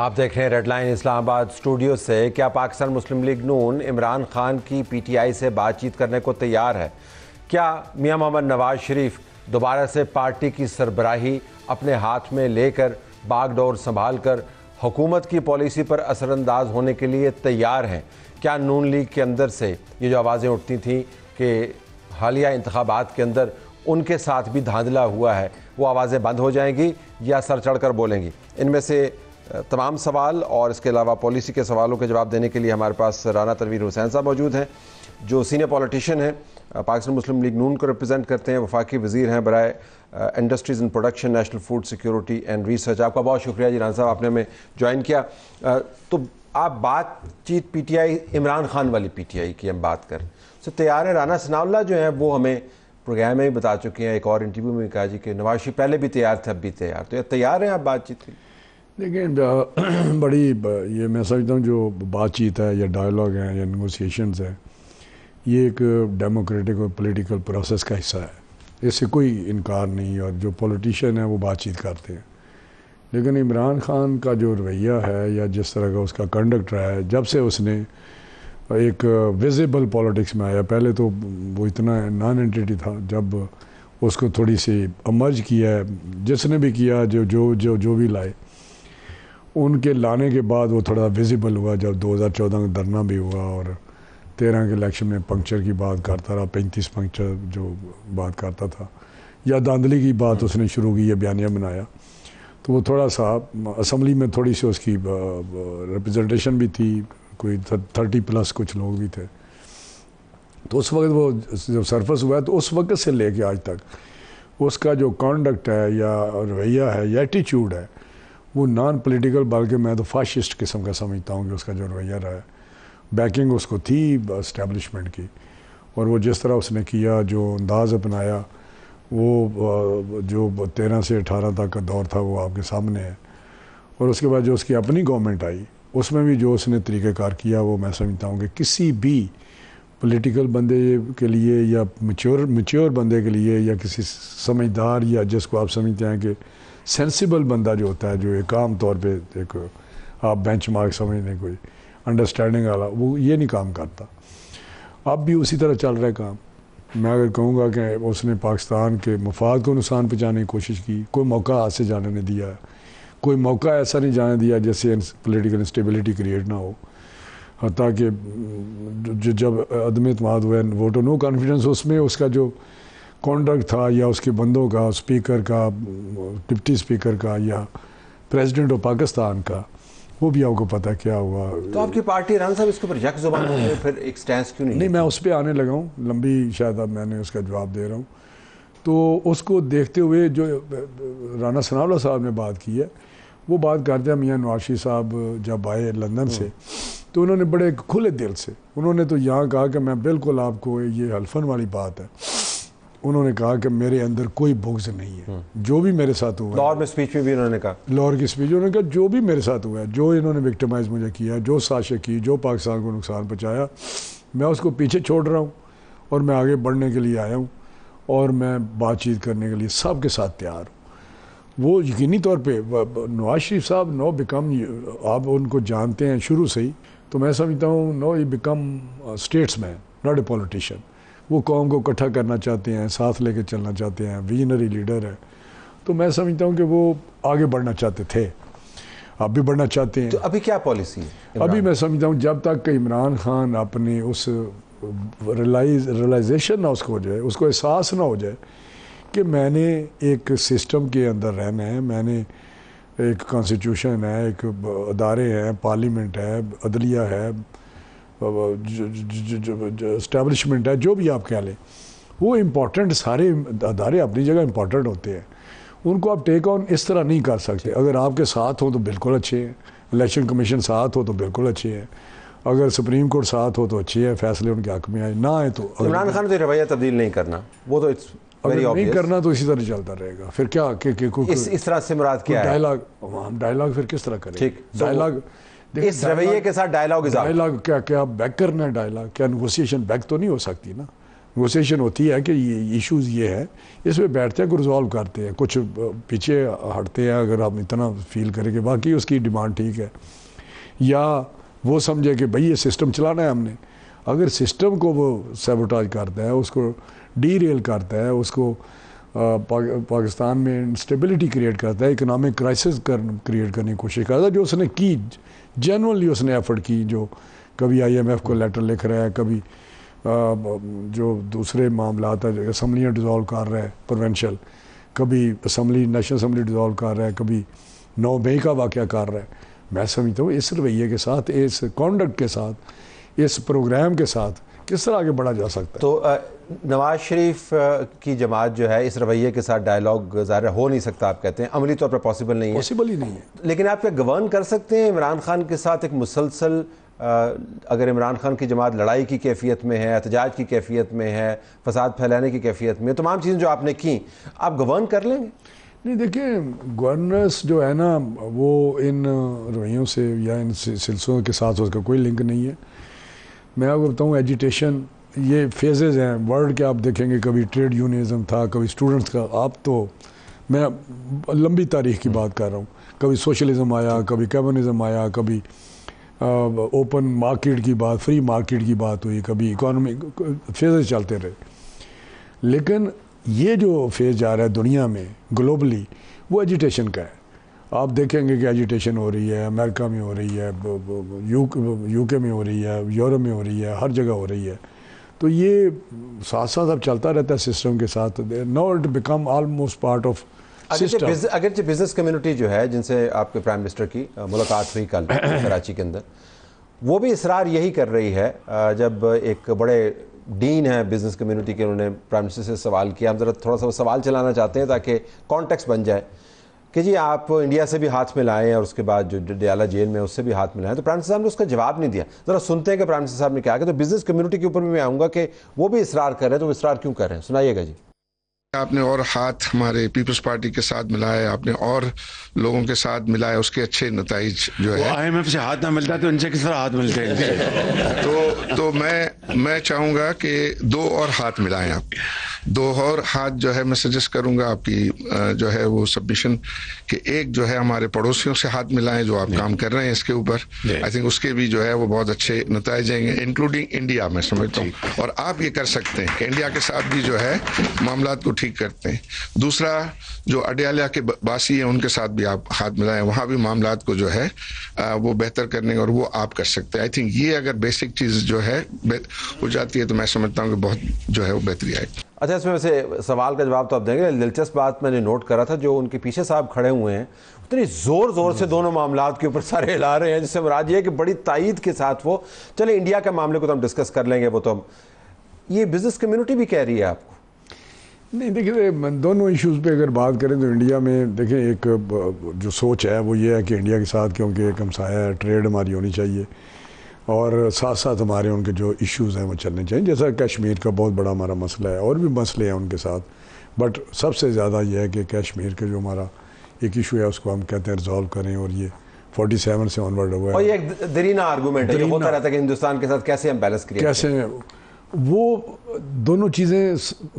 आप देख रहे हैं रेड लाइन इस्लामाबाद स्टूडियो से। क्या पाकिस्तान मुस्लिम लीग नून इमरान खान की पीटीआई से बातचीत करने को तैयार है? क्या मियां मोहम्मद नवाज शरीफ दोबारा से पार्टी की सरबराही अपने हाथ में लेकर बागडोर संभाल कर हुकूमत की पॉलिसी पर असरअंदाज होने के लिए तैयार हैं? क्या नून लीग के अंदर से ये जो आवाज़ें उठती थीं कि हालिया इंतखाबात के अंदर उनके साथ भी धांधला हुआ है, वो आवाज़ें बंद हो जाएंगी या सर चढ़ कर बोलेंगी? इनमें से तमाम सवाल और इसके अलावा पॉलिसी के सवालों के जवाब देने के लिए हमारे पास राना तनवीर हुसैन साहब मौजूद हैं, जो सीनियर पॉलिटिशियन हैं, पाकिस्तान मुस्लिम लीग नून को रिप्रेजेंट करते हैं, वफाकी वज़ीर हैं बराए industries and production, national food security and research. आपका बहुत शुक्रिया जी राना साहब, आपने हमें ज्वाइन किया। तो आप बातचीत पीटीआई इमरान खान वाली पीटीआई की हम बात करें तो तैयार है? राना सनाउल्लाह जो है वो हमें प्रोग्राम में भी बता चुके हैं, एक और इंटरव्यू में कहा जी कि नवाज शरीफ पहले भी तैयार थे, अब भी तैयार। तो तैयार हैं आप बातचीत के लिए? देखिए, बड़ी ये मैं समझता हूँ जो बातचीत है या डायलॉग है या नेगोशिएशंस है, ये एक डेमोक्रेटिक और पॉलिटिकल प्रोसेस का हिस्सा है, इससे कोई इनकार नहीं। और जो पॉलिटिशियन है वो बातचीत करते हैं, लेकिन इमरान खान का जो रवैया है या जिस तरह का उसका कंडक्ट रहा है, जब से उसने एक विजिबल पॉलिटिक्स में आया, पहले तो वो इतना नॉन एंटिटी था, जब उसको थोड़ी सी अमर्ज किया है जिसने भी किया, जो भी लाए, उनके लाने के बाद वो थोड़ा विजिबल हुआ। जब 2014 में धरना भी हुआ और 13 के इलेक्शन में पंक्चर की बात करता रहा, 35 पंक्चर जो बात करता था, या धांधली की बात उसने शुरू की, या बयानिया बनाया, तो वो थोड़ा सा असम्बली में थोड़ी सी उसकी रिप्रेजेंटेशन भी थी, कोई 30+ कुछ लोग भी थे। तो उस वक्त वो जब सरफस हुआ है, तो उस वक्त से लेके आज तक उसका जो कॉन्डक्ट है या रवैया है या एटीट्यूड है, वो नॉन पॉलिटिकल, बल्कि मैं तो फाशिस्ट किस्म का समझता हूँ कि उसका जो रवैया रहा है। बैकिंग उसको थी एस्टेब्लिशमेंट की, और वो जिस तरह उसने किया, जो अंदाज़ अपनाया, वो जो 13 से 18 तक का दौर था वो आपके सामने है। और उसके बाद जो उसकी अपनी गवर्नमेंट आई, उसमें भी जो उसने तरीक़ेकार किया, वो मैं समझता हूँ कि किसी भी पॉलिटिकल बंदे के लिए या मैच्योर बंदे के लिए, या किसी समझदार या जिसको आप समझते हैं कि सेंसिबल बंदा जो होता है, जो एक आम तौर पे एक आप बेंचमार्क समझने कोई अंडरस्टैंडिंग वाला, वो ये नहीं काम करता। अब भी उसी तरह चल रहा है काम। मैं अगर कहूँगा कि उसने पाकिस्तान के मफाद को नुकसान पहुँचाने की कोशिश की, कोई मौका हाथ से जाने नहीं दिया, कोई मौका ऐसा नहीं जाने दिया जैसे पॉलिटिकल इंस्टेबिलिटी क्रिएट ना हो। ताकि जब अदम एतमाद हुआ, वोट नो कॉन्फिडेंस, उसमें उसका जो कॉन्डक्ट था या उसके बंदों का, स्पीकर का, डिप्टी स्पीकर का या प्रेसिडेंट ऑफ पाकिस्तान का, वो भी आपको पता क्या हुआ। तो आपकी पार्टी राना साहब इसके ऊपर यक ज़ुबान होने में फिर एक स्टैंस क्यों नहीं? मैं उस पर आने लगा हूँ, लंबी शायद अब मैंने उसका जवाब दे रहा हूँ। तो उसको देखते हुए जो राना सनाउल्लाह साहब ने बात की है, वो बात करते हैं मियाँ नवाज शरीफ साहब जब आए लंदन से, तो उन्होंने बड़े खुले दिल से, उन्होंने तो यहाँ कहा कि मैं बिल्कुल आपको, ये हल्फन वाली बात है, उन्होंने कहा कि मेरे अंदर कोई बुग़्ज़ नहीं है, जो भी मेरे साथ हुआ। लाहौर में स्पीच में भी उन्होंने कहा, लाहौर की स्पीच उन्होंने कहा, जो भी मेरे साथ हुआ है, जो इन्होंने विक्टिमाइज़ मुझे किया, जो साजिश की, जो पाकिस्तान को नुकसान पहुँचाया, मैं उसको पीछे छोड़ रहा हूँ और मैं आगे बढ़ने के लिए आया हूँ और मैं बातचीत करने के लिए सबके साथ तैयार हूँ। वो यकीनी तौर पे नवाज शरीफ साहब नो बिकम, आप उनको जानते हैं शुरू से ही, तो मैं समझता हूँ no he become statesman, not a politician. वो कौम को इकट्ठा करना चाहते हैं, साथ लेके चलना चाहते हैं, विजनरी लीडर है। तो मैं समझता हूँ कि वो आगे बढ़ना चाहते थे, अब भी बढ़ना चाहते हैं। तो अभी क्या पॉलिसी है? अभी मैं समझता हूँ जब तक इमरान खान अपनी उस रियलाइजेशन ना उसको हो जाए, उसको एहसास ना हो जाए कि मैंने एक सिस्टम के अंदर रहना है, मैंने एक कॉन्स्टिट्यूशन है, एक अदारे हैं, पार्लियामेंट है, अदलिया है, इस्टेब्लिशमेंट है, जो भी आप कह लें, वो इम्पोर्टेंट, सारे अदारे अपनी जगह इम्पोर्टेंट होते हैं। उनको आप टेक ऑन इस तरह नहीं कर सकते। अगर आपके साथ हो तो बिल्कुल अच्छे हैं, इलेक्शन कमीशन साथ हो तो बिल्कुल अच्छे हैं, अगर सुप्रीम कोर्ट साथ हो तो अच्छे हैं, फैसले उनके हक में आए, ना आए तो इमरान खान तो रवैया तब्दील नहीं करना, वो तो अगर नहीं करना तो इसी तरह चलता रहेगा। फिर क्या इस तरह से मुराद क्या है? डायलॉग फिर किस तरह करें? ठीक, डायलॉग इस रवैये के साथ डायलॉग क्या बैक करना है? डायलॉग क्या नेगोशिएशन बैक तो नहीं हो सकती ना। नेगोशिएशन होती है कि ये इश्यूज़ ये है, इसमें बैठते हैं, को रिजॉल्व करते हैं, कुछ पीछे हटते हैं अगर हम इतना फील करें कि बाकी उसकी डिमांड ठीक है, या वो समझे कि भाई ये सिस्टम चलाना है हमने। अगर सिस्टम को वो सैबोटाज करता है, उसको डीरेल करता है, उसको पाकिस्तान में इंस्टेबिलिटी क्रिएट करता है, इकोनॉमिक क्राइसिस क्रिएट करने की कोशिश करता है, जो उसने की, जेनुअनली उसने एफर्ट की, जो कभी IMF को लेटर लिख रहा है, कभी जो दूसरे मामला है, असम्बलियाँ डिज़ोल्व कर रहा है प्रोवेंशल, कभी नेशनल असम्बली डिज़ोल्व कर रहा है, कभी 9 मई का वाक़या कर रहा है। मैं समझता हूँ इस रवैये के साथ, इस कॉन्डक्ट के साथ, इस प्रोग्राम के साथ किस तरह आगे बढ़ा जा सकता है। तो नवाज शरीफ की जमात जो है इस रवैये के साथ डायलॉग ज़ाहिर हो नहीं सकता, आप कहते हैं अमली तौर पर पॉसिबल नहीं है। पॉसिबल ही नहीं है। लेकिन आप क्या गवर्न कर सकते हैं इमरान खान के साथ एक मुसलसल, अगर इमरान खान की जमात लड़ाई की कैफियत में है, एहतजाज की कैफियत में है, फसाद फैलाने की कैफियत में, तमाम चीज़ें जो आपने की, आप गवर्न कर लेंगे? नहीं, देखिए, गवर्नेंस जो है ना, वो इन रवैयों से या इन सिलसिलों के साथ उसका कोई लिंक नहीं है। मैं आपको बताऊँ, एजिटेशन ये फेजेज़ हैं वर्ल्ड के, आप देखेंगे कभी ट्रेड यूनियनिज्म था, कभी स्टूडेंट्स का, आप तो मैं लंबी तारीख की बात कर रहा हूँ, कभी सोशलिज्म आया, कभी कम्युनिज्म आया, कभी ओपन मार्केट की बात, फ्री मार्केट की बात हुई, कभी इकोनॉमिक फेजेस चलते रहे। लेकिन ये जो फेज जा रहा है दुनिया में ग्लोबली, वो एजिटेशन का है। आप देखेंगे कि एजिटेशन हो रही है, अमेरिका में हो रही है, यूके में हो रही है, यूरोप में हो रही है, हर जगह हो रही है। तो ये साथ साथ अब चलता रहता है सिस्टम के साथ। Now it become almost part of system. अगरचे बिजनेस कम्युनिटी जो है, जिनसे आपके प्राइम मिनिस्टर की मुलाकात हुई कल कराची के अंदर, वो भी इसरार यही कर रही है, जब एक बड़े डीन है बिजनेस कम्युनिटी के, उन्होंने प्राइम मिनिस्टर से सवाल किया, हम ज़रा थोड़ा सा सवाल चलाना चाहते हैं ताकि कॉन्टेक्स्ट बन जाए कि जी आप इंडिया से भी हाथ मिलाएं और उसके बाद जो डयाला जेल में उससे भी हाथ मिलाएं। तो प्राइम मिनिस्टर साहब ने उसका जवाब नहीं दिया। ज़रा सुनते हैं कि प्राइम मिनिस्टर साहब ने क्या कहा। तो बिजनेस कम्युनिटी के ऊपर भी मैं आऊँगा कि वो भी इसरार कर रहे हैं, तो इसरार क्यों कर रहे हैं, सुनाइएगा जी। आपने और हाथ हमारे पीपल्स पार्टी के साथ मिलाया, आपने और लोगों के साथ मिलाया, उसके अच्छे नताइज जो है। IMF से हाथ ना मिलता तो इनसे किस तरह हाथ मिलते हैं? तो मैं चाहूँगा कि 2 और हाथ मिलाएं आप। 2 और हाथ जो है मैं सजेस्ट करूँगा आपकी जो है वो सबमिशन कि एक जो है हमारे पड़ोसियों से हाथ मिलाएं जो आप काम कर रहे हैं इसके ऊपर। आई थिंक उसके भी जो है वो बहुत अच्छे नताइज आएंगे, इंक्लूडिंग इंडिया, मैं समझता हूँ। और आप ये कर सकते हैं कि इंडिया के साथ भी जो है मामला को ठीक करते हैं। दूसरा, जो अडयाला के बासी हैं उनके साथ भी आप हाथ मिलाएं, वहाँ भी मामलात को जो है वो बेहतर करने, और वो आप कर सकते हैं। आई थिंक ये अगर बेसिक चीज़ जो है हो जाती है तो मैं समझता हूँ कि बहुत जो है वो बेहतरी आएगी। अच्छा, इसमें वैसे सवाल का जवाब तो आप देंगे। दिलचस्प बात मैंने नोट करा था, जो उनके पीछे साहब खड़े हुए हैं, इतनी ज़ोर से दोनों मामलात के ऊपर सारे हिला रहे हैं, जिससे मुराद ये है कि बड़ी तायद के साथ वो, चले इंडिया के मामले को तो हम डिस्कस कर लेंगे, वो तो हम, ये बिजनेस कम्युनिटी भी कह रही है आपको। नहीं, देखिए, दोनों इश्यूज़ पे अगर बात करें तो इंडिया में देखें, एक जो सोच है वो ये है कि इंडिया के साथ, क्योंकि एक हमसाया है, ट्रेड हमारी होनी चाहिए, और साथ साथ हमारे उनके जो इश्यूज़ हैं वो चलने चाहिए। जैसा कश्मीर का बहुत बड़ा हमारा मसला है, और भी मसले हैं उनके साथ, बट सबसे ज़्यादा ये है कि कश्मीर का जो हमारा एक इशू है उसको हम कहते हैं रिजॉल्व करें, और ये 47 से ऑनवर्ड हुआ है। और ये एक दरीना आर्गूमेंट है, होता रहता है कि हिंदुस्तान के साथ कैसे हम बैलेंस क्रिएट कैसे, वो दोनों चीज़ें,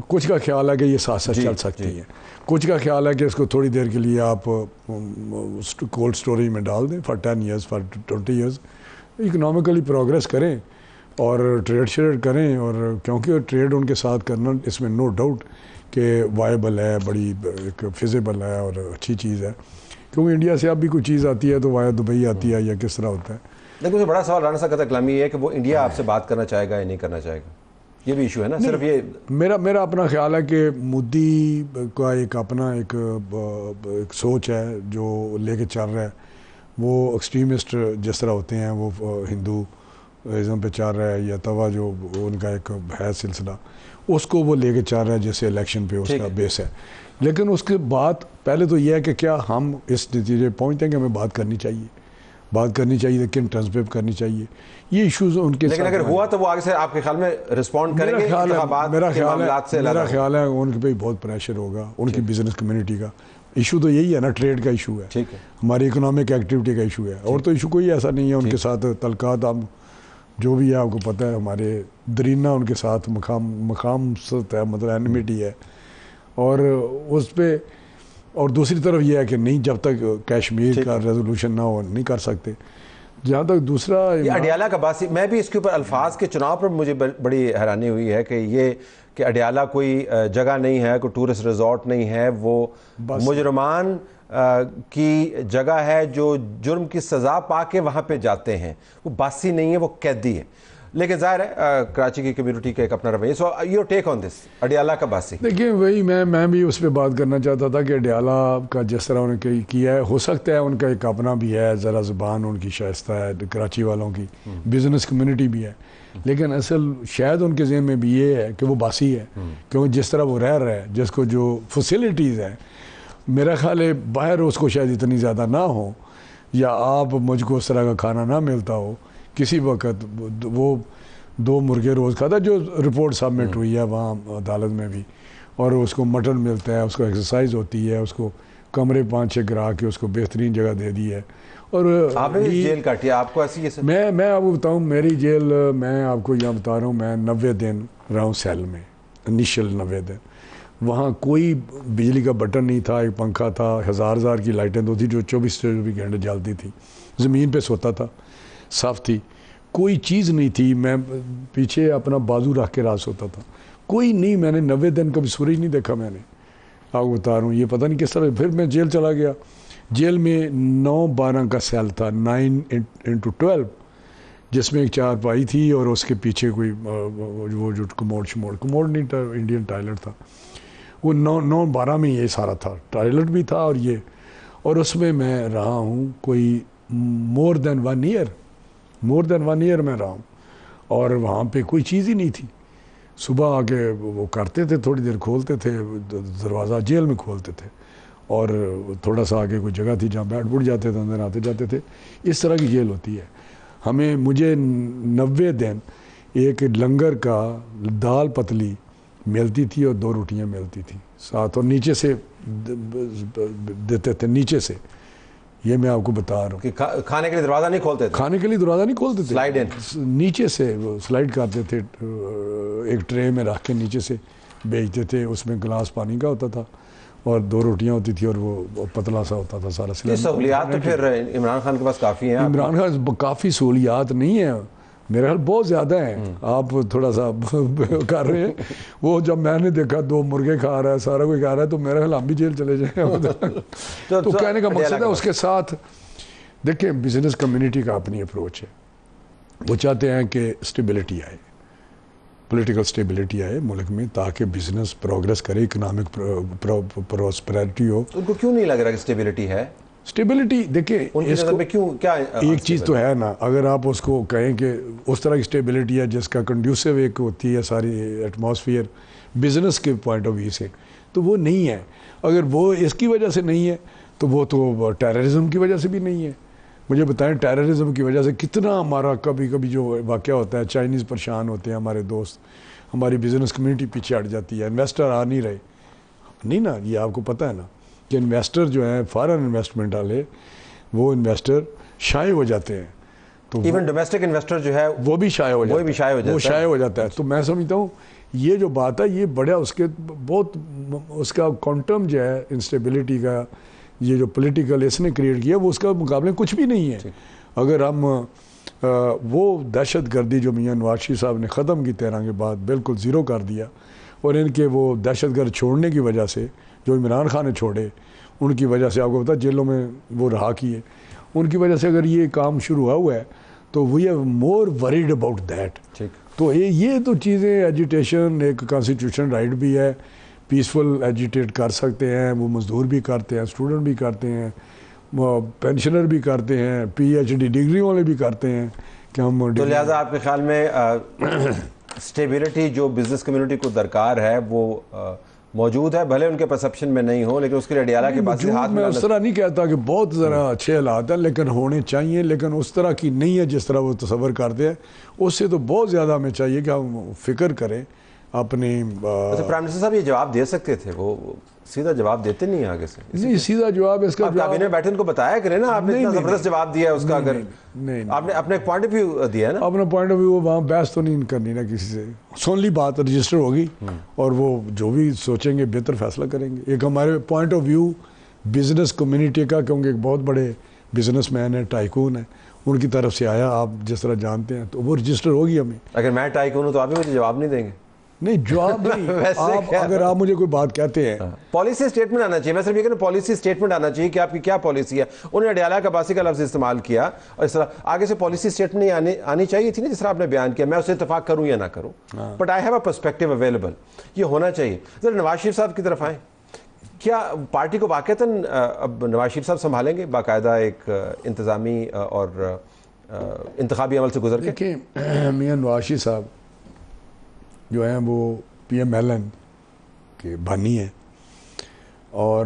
कुछ का ख्याल है कि ये साथ साथ चल सकती हैं, कुछ का ख्याल है कि इसको थोड़ी देर के लिए आप कोल्ड स्टोरेज में डाल दें for 10 years, for 20 years, economically progress करें और ट्रेड शेड करें। और क्योंकि ट्रेड उनके साथ करना, इसमें नो डाउट कि वायबल है, बड़ी एक फिजिबल है और अच्छी चीज़ है, क्योंकि इंडिया से अब भी कोई चीज़ आती है तो वाया दुबई आती है, या किस तरह होता है। लेकिन बड़ा सवाल राना साहब का कलामी है कि वो इंडिया आपसे बात करना चाहेगा या नहीं करना चाहेगा, ये भी इशू है ना। सिर्फ ये मेरा अपना ख्याल है कि मोदी का एक अपना एक सोच है जो लेके चल रहा है। वो एक्सट्रीमिस्ट जिस तरह होते हैं, वो हिंदूइज़म पे चल रहा है, या तवा जो उनका एक है सिलसिला, उसको वो लेके चल रहा है, जैसे इलेक्शन पे उसका बेस है। लेकिन उसके बाद पहले तो यह है कि क्या हम इस नतीजे पहुँचते हैं कि हमें बात करनी चाहिए, लेकिन टर्म्स पे करनी चाहिए। ये इश्यूज उनके, लेकिन अगर हुआ तो वो आगे से आपके ख्याल में रिस्पॉन्ड करेंगे? मेरा ख्याल है उनके पे बहुत प्रेशर होगा, उनकी बिजनेस कम्युनिटी का। इशू तो यही है ना, ट्रेड का इशू है, हमारी इकोनॉमिक एक्टिविटी का इशू है, और तो इशू कोई ऐसा नहीं है उनके साथ तलकात हम जो भी है आपको पता है, हमारे दरीना उनके साथ मकाम है, मतलब एनिमिटी है। और उस पर और दूसरी तरफ ये है कि नहीं, जब तक कश्मीर का रेजोल्यूशन ना हो नहीं कर सकते। जहाँ तक दूसरा अडियाला का बासी, मैं भी इसके ऊपर अल्फाज के चुनाव पर मुझे बड़ी हैरानी हुई है कि अडियाला कोई जगह नहीं है, कोई टूरिस्ट रिजॉर्ट नहीं है, वो मुजरमान की जगह है जो जुर्म की सज़ा पा के वहाँ पे जाते हैं। वो बासी नहीं है, वो कैदी है। लेकिन जाहिर है कराची की कम्युनिटी का एक अपना रवैया। So your take on this, Adiala का बासी। देखिए वही मैं भी उस पर बात करना चाहता था कि अडियाला का जिस तरह उन्होंने किया है, हो सकता है उनका एक अपना भी है, ज़रा ज़ुबान उनकी शाइस्ता है, कराची वालों की बिज़नेस कम्युनिटी भी है, लेकिन असल शायद उनके ज़हन में भी ये है कि वो बासी है, क्योंकि जिस तरह वो रह रहा है, जिसको जो फैसिलिटीज़ हैं, मेरा ख्याल है बाहर उसको शायद इतनी ज़्यादा ना हो, या आप मुझको उस तरह का खाना ना मिलता हो। किसी वक्त वो 2 मुर्गे रोज़ खाता, जो रिपोर्ट सबमिट हुई है वहाँ अदालत में भी, और उसको मटन मिलता है, उसको एक्सरसाइज होती है, उसको कमरे 5-6 गिरा के उसको बेहतरीन जगह दे दी है। और आपने जेल काटी, आपको ऐसी ये मैं आपको बताऊँ, मेरी जेल, मैं आपको यहाँ बता रहा हूँ, मैं 90 दिन रहा हूँ सेल में, इनिशियल 90 दिन। वहाँ कोई बिजली का बटन नहीं था, एक पंखा था, हज़ार की लाइटें तो थी जो 24 घंटे जलती थी, ज़मीन पे सोता था, साफ़ थी, कोई चीज़ नहीं थी, मैं पीछे अपना बाजू रख के रात सोता था, कोई नहीं। मैंने 90 दिन कभी सूरज नहीं देखा। मैंने आपको बता रहा हूँ, ये पता नहीं किस तरह। फिर मैं जेल चला गया। जेल में 9-12 का सेल था, 9x12, जिसमें एक चारपाई थी और उसके पीछे कोई वो जो कमोड नहीं था, इंडियन टॉयलेट था। वो 9-12 में ये सारा था, टॉयलेट भी था और ये, और उसमें मैं रहा हूँ कोई मोर देन 1 ईयर मैं रहा हूँ। और वहाँ पे कोई चीज़ ही नहीं थी। सुबह आके वो करते थे, थोड़ी देर खोलते थे दरवाज़ा, जेल में खोलते थे, और थोड़ा सा आगे कोई जगह थी जहाँ बैठ जाते थे, अंदर आते जाते थे। इस तरह की जेल होती है। मुझे 90 दिन एक लंगर का दाल पतली मिलती थी और 2 रोटियां मिलती थी साथ, और नीचे से देते थे, नीचे से। ये मैं आपको बता रहा हूँ कि खाने के लिए दरवाज़ा नहीं खोलते थे, खाने के लिए दरवाज़ा नहीं खोलते थे, स्लाइड इन, नीचे से वो स्लाइड करते थे, एक ट्रे में रख के नीचे से बेचते थे। उसमें गिलास पानी का होता था और 2 रोटियां होती थी, और वो पतला सा होता था सारा। सहूलियात तो फिर इमरान खान के पास काफ़ी हैं। इमरान खान काफ़ी सहूलियात नहीं है, मेरे ख्याल बहुत ज़्यादा हैं। आप थोड़ा सा कर रहे हैं। वो जब मैंने देखा 2 मुर्गे खा रहा है, सारा कोई खा रहा है, तो मेरे ख्याल हम भी जेल चले जाए। तो कहने का मकसद है, उसके साथ देखिए बिजनेस कम्युनिटी का अपनी अप्रोच है। वो चाहते हैं कि स्टेबिलिटी आए, पॉलिटिकल स्टेबिलिटी आए मुल्क में, ताकि बिजनेस प्रोग्रेस करे, इकोनॉमिक प्रॉस्पेरिटी हो। उनको क्यों नहीं लग रहा कि स्टेबिलिटी है? स्टेबिलिटी देखिए, इसको क्यों, क्या एक चीज़ तो है ना, अगर आप उसको कहें कि उस तरह की स्टेबिलिटी है जिसका कंड्यूसिव एक होती है सारी एटमॉस्फेयर बिजनेस के पॉइंट ऑफ व्यू से, तो वो नहीं है। अगर वो इसकी वजह से नहीं है, तो वो तो टेररिज्म की वजह से भी नहीं है। मुझे बताएं, टेररिज्म की वजह से कितना हमारा कभी कभी जो वाक़या होता है, चाइनीज़ परेशान होते हैं, हमारे दोस्त, हमारी बिजनेस कम्युनिटी पीछे हट जाती है, इन्वेस्टर आ नहीं रहे, नहीं ना, ये आपको पता है ना कि इन्वेस्टर जो है फॉरेन इन्वेस्टमेंट वाले, वो इन्वेस्टर शाये हो जाते हैं। तो इवन डोमेस्टिक इन्वेस्टर जो है वो भी शाये हो जाता है। तो मैं समझता हूँ ये जो बात है, ये बड़ा उसके बहुत उसका क्वांटम जो है इंस्टेबिलिटी का, ये जो पॉलिटिकल इसने क्रिएट किया, वो उसका मुकाबले कुछ भी नहीं है। अगर हम वो दहशत गर्दी जो मियाँ नवाज शरीफ साहब ने ख़त्म की 13 के बाद बिल्कुल ज़ीरो कर दिया, और इनके वो दहशत गर्द छोड़ने की वजह से, जो इमरान खान ने छोड़े, उनकी वजह से आपको पता जेलों में वो रहा किए, उनकी वजह से अगर ये काम शुरू हुआ है, तो we are more worried about that. तो ये तो चीज़ें, एजिटेशन एक कॉन्स्टिट्यूशन राइट भी है, पीसफुल एजिटेट कर सकते हैं, वो मज़दूर भी करते हैं, स्टूडेंट भी करते हैं, पेंशनर भी करते हैं, PhD डिग्री वाले भी करते हैं कि हम। तो लिहाजा आपके ख्याल में स्टेबिलिटी जो बिजनेस कम्युनिटी को दरकार है वो मौजूद है, भले उनके परसेप्शन में नहीं हो, लेकिन उसके लिए अडियाला के पास हाथ में। मैं उस तरह नहीं कहता कि बहुत ज़रा अच्छे हालात हैं, लेकिन होने चाहिए, लेकिन उस तरह की नहीं है जिस तरह वो तसव्वुर करते हैं। उससे तो बहुत ज़्यादा हमें चाहिए कि हम फिक्र करें अपने प्राइम मिनिस्टर साहब ये जवाब दे सकते थे, वो सीधा जवाब देते नहीं आगे से। नहीं, सीधा जवाब इसका काबीना में बैठे उनको बताया करें ना, आपने इतना जबरदस्त जवाब दिया है उसका। अगर नहीं, आपने अपने पॉइंट ऑफ व्यू दिया है ना, अपना पॉइंट ऑफ व्यू, वहाँ बहस तो नहीं करनी ना किसी से, सुन ली बात, रजिस्टर होगी और वो जो भी सोचेंगे बेहतर फैसला करेंगे। एक हमारे point of view business community का, क्योंकि एक बहुत बड़े बिजनेसमैन है, टाइकून है, उनकी तरफ से आया, आप जिस तरह जानते हैं, तो वो रजिस्टर होगी हमें। अगर मैं टाइकून हूँ तो आप भी मुझे जवाब नहीं देंगे? नहीं, जवाब नहीं। आप अगर आप मुझे कोई बात कहते हैं, पॉलिसी स्टेटमेंट आना चाहिए। मैं सिर्फ ये कहना, पॉलिसी स्टेटमेंट आना चाहिए कि आपकी क्या पॉलिसी है। उन्होंने अडयाला का बासी का लफ्ज इस्तेमाल किया और इस तरह आगे से पॉलिसी स्टेटमेंट नहीं आनी चाहिए थी ना, जिस तरह आपने बयान किया। मैं उससे इत्तेफाक करूं या ना करूं, but I have a perspective available, ये होना चाहिए। जरा नवाज शरीफ साहब की तरफ आए, क्या पार्टी को वाकईतन अब नवाज शरीफ साहब संभालेंगे बाकायदा एक इंतजामी और इंतखाबी अमल से गुजर के? देखिए, मियां नवाज शरीफ साहब जो हैं वो PMLN के बानी हैं और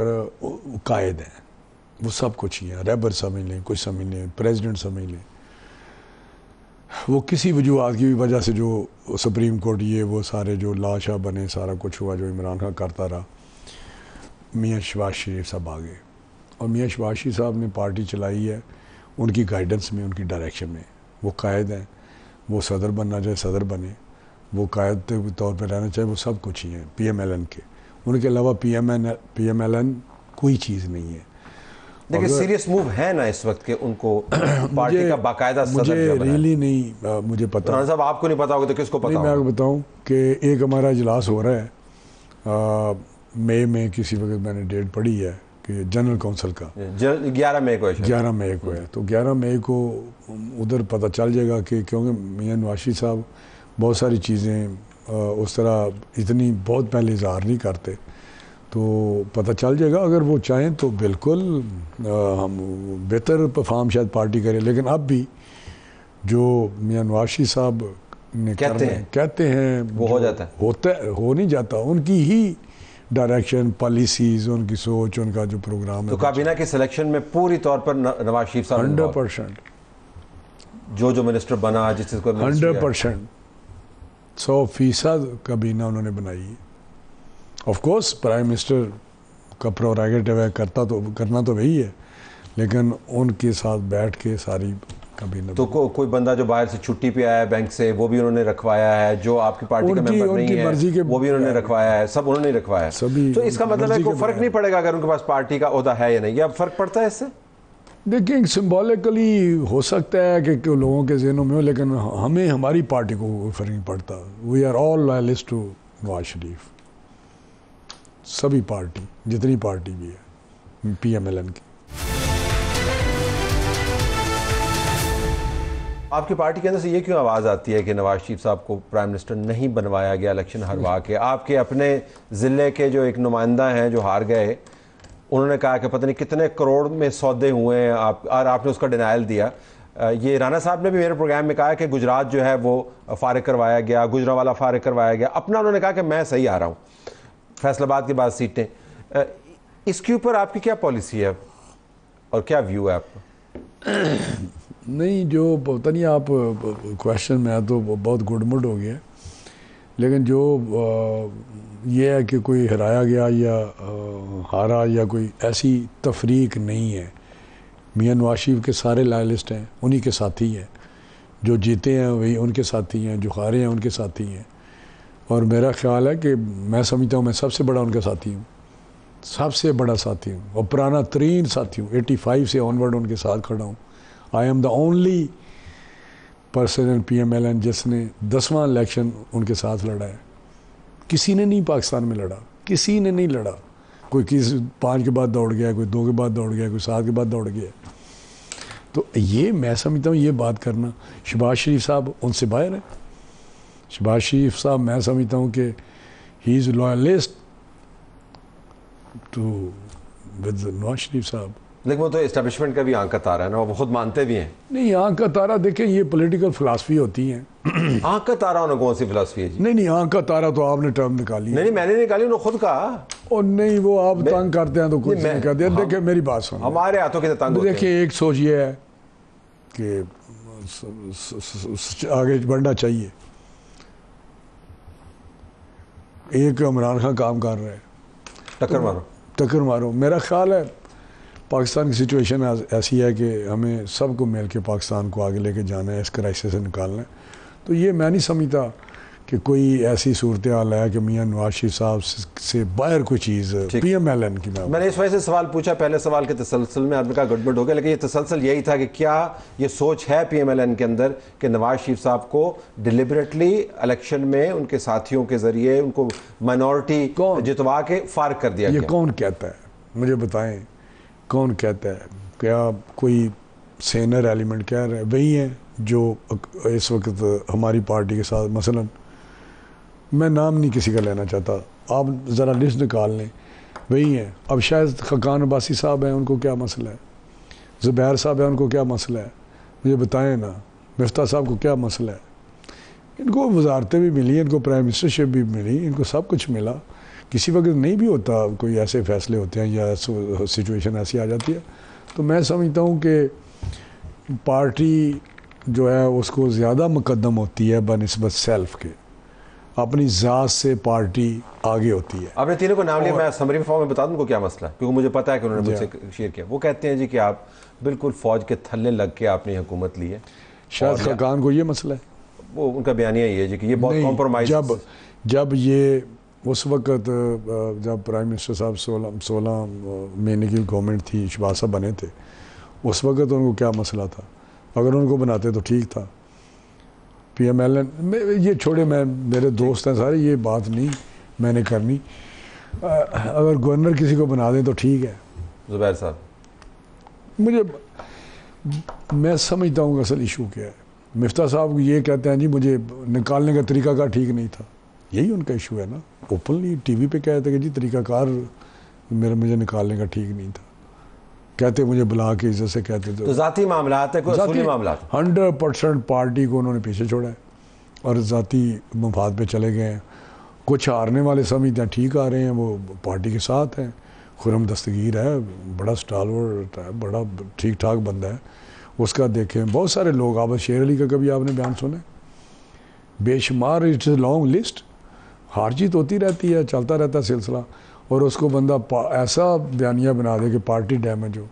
कायद हैं, वो सब कुछ ही हैं। रहबर समझ लें, कुछ समझ लें, प्रेसिडेंट समझ लें, वो किसी वजूहत की वजह से जो सुप्रीम कोर्ट ये वो सारे जो लाशा बने, सारा कुछ हुआ जो इमरान खान करता रहा, मियां शहबाज शरीफ साहब आ गए और मियां शहबाज शरीफ साहब ने पार्टी चलाई है उनकी गाइडेंस में, उनकी डायरेक्शन में। वो कायद हैं, वो सदर बनना चाहे सदर बने, वो कायद के तौर पर रहना चाहे, वो सब कुछ ही हैं PMLN के। उनके अलावा PMLN कोई चीज़ नहीं है। देखिए, सीरियस मूव है ना इस वक्त के उनको पार्टी का बाकायदा सदर मुझे जो बनाया। रियली नहीं मुझे पता। राणा साहब, आपको नहीं पता होगा तो किसको पता होगा? मैं आपको बताऊं कि एक हमारा इजलास हो रहा है मई में, किसी वक्त मैंने डेट पढ़ी है कि जनरल काउंसिल का 11 मई को है। 11 मई को है, तो 11 मई को उधर पता चल जाएगा कि, क्योंकि मियां नवाज शरीफ साहब बहुत सारी चीज़ें उस तरह इतनी बहुत पहले इजहार नहीं करते, तो पता चल जाएगा। अगर वो चाहें तो बिल्कुल हम बेहतर परफॉर्म शायद पार्टी करें, लेकिन अब भी जो मियां नवाज शरीफ साहब ने कहते हैं वो हो जाता है, हो नहीं जाता। उनकी ही डायरेक्शन, पॉलिसीज, उनकी सोच, उनका जो प्रोग्राम है। तो काबीना के सिलेक्शन में पूरी तौर पर नवाज शरीफ साहब 100% जो मिनिस्टर बना, जिस चीज़ को 100% 100% काबीना उन्होंने बनाई है। ऑफ कोर्स प्राइम मिनिस्टर का प्रोरेगेटिव है, करना तो वही है, लेकिन उनके साथ बैठ के सारी काबीना। तो कोई बंदा जो बाहर से छुट्टी पे आया है बैंक से, वो भी उन्होंने रखवाया है। जो आपकी पार्टी का मेंबर नहीं है वो भी उन्होंने रखवाया है, सब उन्होंने रखवाया है। तो इसका मतलब है कोई फर्क नहीं पड़ेगा अगर उनके पास पार्टी का ओहदा है या नहीं, या फर्क पड़ता है इससे? देखिए, सिंबॉलिकली हो सकता है कि लोगों के जहनों में हो, लेकिन हमें, हमारी पार्टी को कोई फर्क नहीं पड़ता। We are all loyalist to Nawaz Sharif, सभी पार्टी, जितनी पार्टी भी है PMLN की। आपकी पार्टी के अंदर से ये क्यों आवाज़ आती है कि नवाज शरीफ साहब को प्राइम मिनिस्टर नहीं बनवाया गया इलेक्शन हरवा के? आपके अपने ज़िले के जो एक नुमाइंदा हैं जो हार गए, उन्होंने कहा कि पता नहीं कितने करोड़ में सौदे हुए हैं और आपने उसका डिनायल दिया। ये राणा साहब ने भी मेरे प्रोग्राम में कहा कि गुजरात जो है वो फारिग करवाया गया, गुजरावाला फारिग करवाया गया। अपना उन्होंने कहा कि मैं सही आ रहा हूँ, फैसलाबाद के बाद सीटें। इसके ऊपर आपकी क्या पॉलिसी है और क्या व्यू है आपका? नहीं, जो पता नहीं, आप क्वेश्चन में तो बहुत गुडमुड हो गया, लेकिन जो ये है कि कोई हराया गया या हारा या कोई ऐसी तफरीक नहीं है। मियां नवाज शरीफ के सारे लॉयलिस्ट हैं, उन्हीं के साथी हैं। जो जीते हैं वही उनके साथी हैं, जो हारे हैं उनके साथी हैं। और मेरा ख्याल है कि मैं समझता हूँ मैं सबसे बड़ा उनका साथी हूँ, सबसे बड़ा साथी हूँ और पुराना तरीन साथी हूँ। 85 से ऑनवर्ड उनके साथ खड़ा हूँ। I am the only person in PMLN जिसने 10वां इलेक्शन उनके साथ लड़ा है। किसी ने नहीं पाकिस्तान में लड़ा, किसी ने नहीं लड़ा। कोई 5 के बाद दौड़ गया, कोई 2 के बाद दौड़ गया, कोई 7 के बाद दौड़ गया। तो ये मैं समझता हूँ, ये बात करना, शहबाज शरीफ साहब उनसे बाहर है। शहबाज शरीफ साहब मैं समझता हूँ कि he is loyalist to with Nawaz Sharif साहब। लेकिन वो तो एस्टेब्लिशमेंट का भी आंख का तारा है ना, वो खुद मानते भी हैं। नहीं, आंख का तारा देखें, ये पॉलिटिकल फिलासफी होती है। आंख का तारा उन्होंने कौन सी फिलासफी है जी? नहीं, आंख का तारा तो आपने टर्म निकाली। नहीं, मैंने निकाली, उन्होंने खुद कहा। और नहीं, वो आप तंग करते हैं तो कुछ नहीं कहते। देखिए मेरी बात सुनो, हमारे हाथों के तंग होते हैं। देखिए, एक सोच ये है कि आगे बढ़ना चाहिए। एक इमरान खान काम कर रहे हैं, टक्कर मारो। मेरा ख्याल है पाकिस्तान की सिचुएशन ऐसी है कि हमें सबको मिल के पाकिस्तान को आगे लेके जाना है, इस क्राइसिस से निकालना है। तो ये मैं नहीं समझता कि कोई ऐसी सूरत हाल है कि मियाँ नवाज शरीफ साहब से बाहर कोई चीज़ PMLN की। मैंने इस वजह से सवाल पूछा, पहले सवाल के तसलसल में आपने कहा गड़बड़ हो गया, लेकिन ये तसलसल यही था कि क्या ये सोच है PMLN के अंदर कि नवाज शरीफ साहब को डिलिबरेटली इलेक्शन में उनके साथियों के जरिए उनको माइनॉरिटी जितवा के फार्ग कर दिया? ये कौन कहता है, मुझे बताएं, कौन कहता है? क्या कोई सीनियर एलिमेंट कह रहे हैं? वही है जो इस वक्त हमारी पार्टी के साथ, मसलन मैं नाम नहीं किसी का लेना चाहता, आप ज़रा लिस्ट निकाल लें, वही हैं। अब शायद खकान अब्बासी साहब हैं, उनको क्या मसला है? ज़ुबैर साहब हैं, उनको क्या मसला है? मुझे बताएं ना। मिफ्ता साहब को क्या मसला है? इनको वजारतें भी मिली, इनको प्राइम मिनिस्टरशिप भी मिली, इनको सब कुछ मिला। किसी वक्त नहीं भी होता, कोई ऐसे फैसले होते हैं या सिचुएशन ऐसी आ जाती है। तो मैं समझता हूँ कि पार्टी जो है उसको ज़्यादा मुकद्दम होती है बनिस्बत सेल्फ के, अपनी ज़ात से पार्टी आगे होती है। आपने तीनों को नाम लिया, मैं समरी फॉर्म में बता दूं उनको क्या मसला है, क्योंकि मुझे पता है कि उन्होंने मुझसे शेयर किया। वो कहते हैं जी कि आप बिल्कुल फौज के थल्ले लग के आपने हुकूमत ली है। शायद खकान को ये मसला है, वो उनका बयानिया ये है जी कि ये बहुत कॉम्प्रोमाइज। जब ये उस वक्त जब प्राइम मिनिस्टर साहब 16 महीने की गवर्नमेंट थी, शहबाज साहब बने थे, उस वक्त उनको क्या मसला था? अगर उनको बनाते तो ठीक था। PMLN ये छोड़े, मैं मेरे दोस्त हैं सारे, ये बात नहीं मैंने करनी। अगर गवर्नर किसी को बना दें तो ठीक है। ज़ुबैर साहब, मैं समझता हूँ असल इशू क्या है। मिफ्ता साहब ये कहते हैं जी मुझे निकालने का तरीकाकार ठीक नहीं था, यही उनका इशू है ना। ओपनली TV पे कहते कि जी तरीकाकार मुझे निकालने का ठीक नहीं था, कहते मुझे बुला के इज्जत से कहते थे। तो ज़ाती मामला है, कोई असूली मामला? 100% पार्टी को उन्होंने पीछे छोड़ा है और ज़ाती मफाद पे चले गए हैं। कुछ हारने वाले समझते हैं ठीक आ रहे हैं, वो पार्टी के साथ हैं। खुरम दस्तगीर है, बड़ा स्टालवर्ड है, बड़ा ठीक ठाक बंदा है, उसका देखें। बहुत सारे लोग, आप शेर अली का कभी आपने बयान सुने? बेशुमार, इट्स लॉन्ग लिस्ट। हार जीत होती रहती है, चलता रहता है सिलसिला, और उसको बंदा ऐसा बयानिया बना दे कि पार्टी डैमेज हो।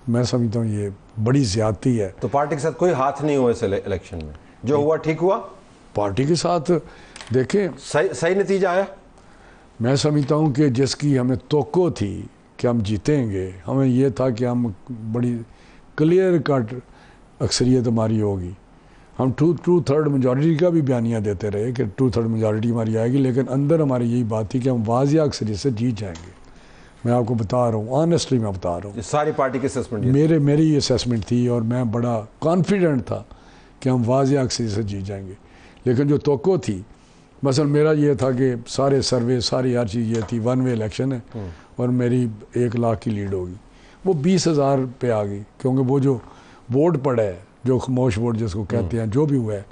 मैं समझता हूँ ये बड़ी ज़्यादती है। तो पार्टी के साथ कोई हाथ नहीं हुआ इस इलेक्शन में? जो हुआ ठीक हुआ? पार्टी के साथ देखें, सही नतीजा आया। मैं समझता हूँ कि जिसकी हमें तोक्को थी कि हम जीतेंगे, हमें ये था कि हम बड़ी क्लियर कट अक्सरियत हमारी होगी। हम 2/3 मेजॉरिटी का भी बयानिया देते रहे कि 2/3 मेजॉरिटी हमारी आएगी, लेकिन अंदर हमारी यही बात थी कि हम वाज़िया अक्सरियत से जीत जाएंगे। मैं आपको बता रहा हूँ, ऑनेस्टली मैं बता रहा हूँ, सारी पार्टी की असेसमेंट मेरी असेसमेंट थी और मैं बड़ा कॉन्फिडेंट था कि हम वाज़िया अक्सरियत से जीत जाएंगे। लेकिन जो तोक्को थी, मसलन मेरा ये था कि सारे सर्वे, सारी हर चीज़ ये थी 1 वे इलेक्शन है और मेरी 1 लाख की लीड होगी। वो 20,000 पे आ गई, क्योंकि वो जो वोट पड़ा है, जो खामोश वोट जिसको कहते हैं, जो भी हुआ है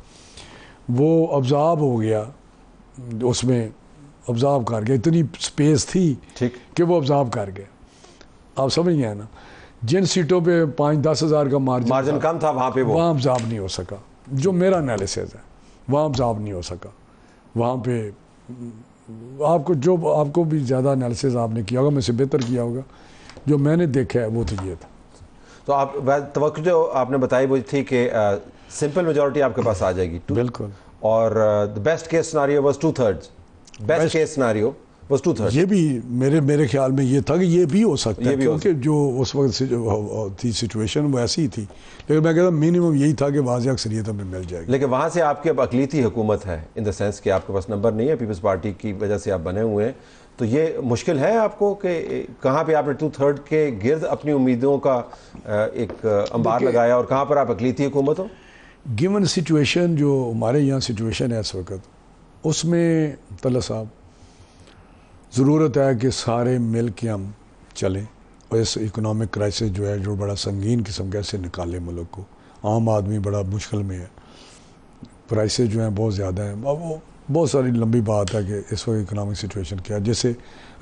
वो ऑब्जर्व हो गया, उसमें ऑब्जर्व कर गया। इतनी स्पेस थी कि वो ऑब्जर्व कर गया। आप समझ गए ना? जिन सीटों पे 5-10 हज़ार का मार्जिन कम था, वहाँ पे वहाँ ऑब्जर्व नहीं हो सका। जो मेरा एनालिसिस है, वहाँ ऑब्जर्व नहीं हो सका। वहाँ पे आपको भी ज़्यादा एनालिसिस आपने किया होगा, मुझसे बेहतर किया होगा। जो मैंने देखा है वो तो ये था। तो आप तवक्को जो आपने बताई वो थी कि सिंपल मेजॉरिटी आपके पास आ जाएगी। बिल्कुल। और the best case scenario was 2/3। Best case scenario was 2/3। ये भी मेरे ख्याल में ये था कि ये भी हो सकता है, क्योंकि जो उस वक्त से जो थी सिचुएशन वो ऐसी ही थी। लेकिन मैं कहता मिनिमम यही था कि वाज़िया अक्सरियत हमें मिल जाएगी। लेकिन वहाँ से आपकी अब अक़लीती हुकूमत है, इन द सेंस कि आपके पास नंबर नहीं है, पीपल्स पार्टी की वजह से आप बने हुए हैं। तो ये मुश्किल है आपको कि कहाँ पे आपने 2/3 के गिर्द अपनी उम्मीदों का एक अंबार लगाया और कहाँ पर आप अक़लीती हुकूमत हो? गिवन सिचुएशन जो हमारे यहाँ सिचुएशन है इस वक्त, उसमें तल्ला साहब ज़रूरत है कि सारे मिल के हम चलें और इस इकोनॉमिक क्राइसिस जो है, जो बड़ा संगीन किस्म का, ऐसे निकालें मुल्क को। आम आदमी बड़ा मुश्किल में है, प्राइसेस जो हैं बहुत ज़्यादा हैं। अब वो बहुत सारी लंबी बात है कि इस वक्त इकोनॉमिक सिचुएशन क्या है। जैसे